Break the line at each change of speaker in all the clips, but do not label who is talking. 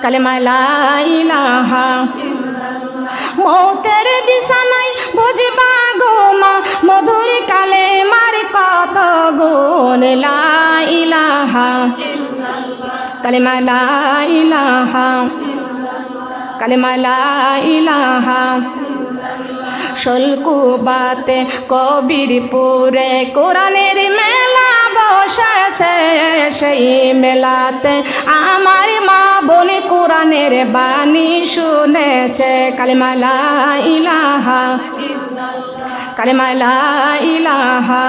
কালেমা লা ইলাহা মৌতের বিছানায় বুঝবা গো মা মধুর কালেমার কত গুণ লা ইলাহা কালেমা লা ইলাহা কালেমা লা ইলাহা শোলকুবাতে কবিরপুরে কোরআনের মেলা বসেছে সেই মেলাতে আমার মা বোন কোরআনের বাণী শুনেছে কালেমা লা ইলাহা কালেমা লা ইলাহা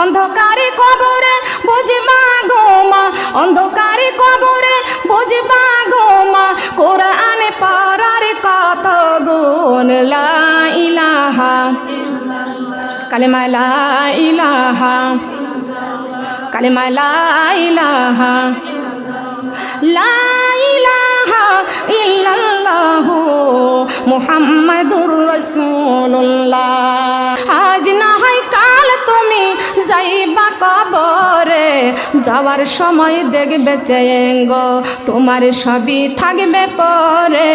অন্ধকারে কবরে বুঝবা গো মা অন্ধকারে কবরে বুঝবা গো মা কোরআন পড়ার কত গুণ লা ইলাহা কালেমা লা ইলাহা কালেমা লা ইলাহা লা ইলাহা ইল্লাল্লাহু মুহাম্মাদুর রাসূলুল্লাহ আজ না হয় কাল তুমি যাইবা কবরে যাওয়ার সময় দেখবে চেঙ্গ তোমার সবই থাকবে পরে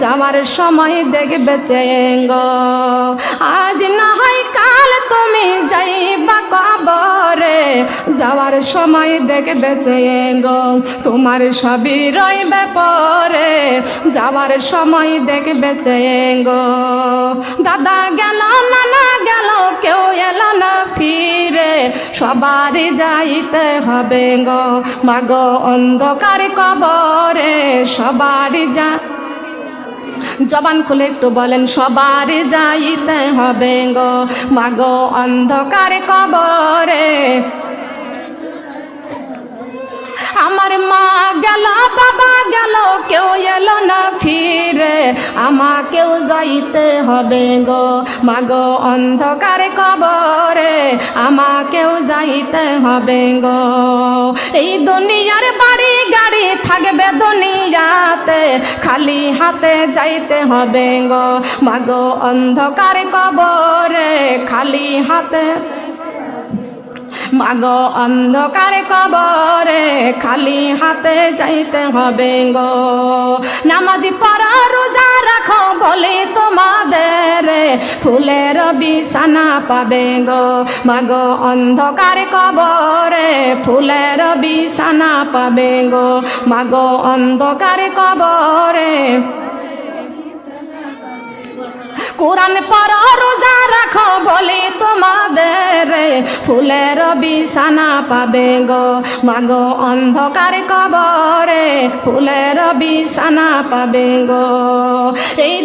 যাওয়ার সময় দেখবে চেঙ্গ আজ না হয় কাল তুমি যাইবা কবরে যাওয়ার সময় দেখবে চেঙ্গ তোমার সবই রইবে পরে যাওয়ার সময় দেখবে চেঙ্গ দাদা গেল নানা গেল কেউ এলো না ফিরে সবার যাইতে হবে গো মাগো অন্ধকার কবরে সবার যা জবান খুলে একটু বলেন সবার যাইতে হবে গো মাগো অন্ধকার কবরে আমার মা গেল বাবা গেল কেউ এলো না ফিরে আমাকেও যাইতে হবে গো মাগো অন্ধকার কবরে আমাকেও যাইতে হবে গো এই দুনিয়ার বাড়ি গাড়ি থাকবে দুনিয়াতে খালি হাতে যাইতে হবে গো মাগো অন্ধকার কবরে খালি হাতে মাগো অন্ধকার কবরে খালি হাতে যাইতে হবে গো নামাজি পড়া রোজা রাখো বলে তোমাদের ফুলের বিছানা পাবে গো মাগো অন্ধকার কবরে ফুলের বিছানা পাবে গো মাগো অন্ধকার কবরে কোরআন পড়ো রোজা রাখো বলে তোমাদের ফুলের বিছানা পাবে গো মাগো অন্ধকার কবরে ফুলের বিছানা পাবে গো এই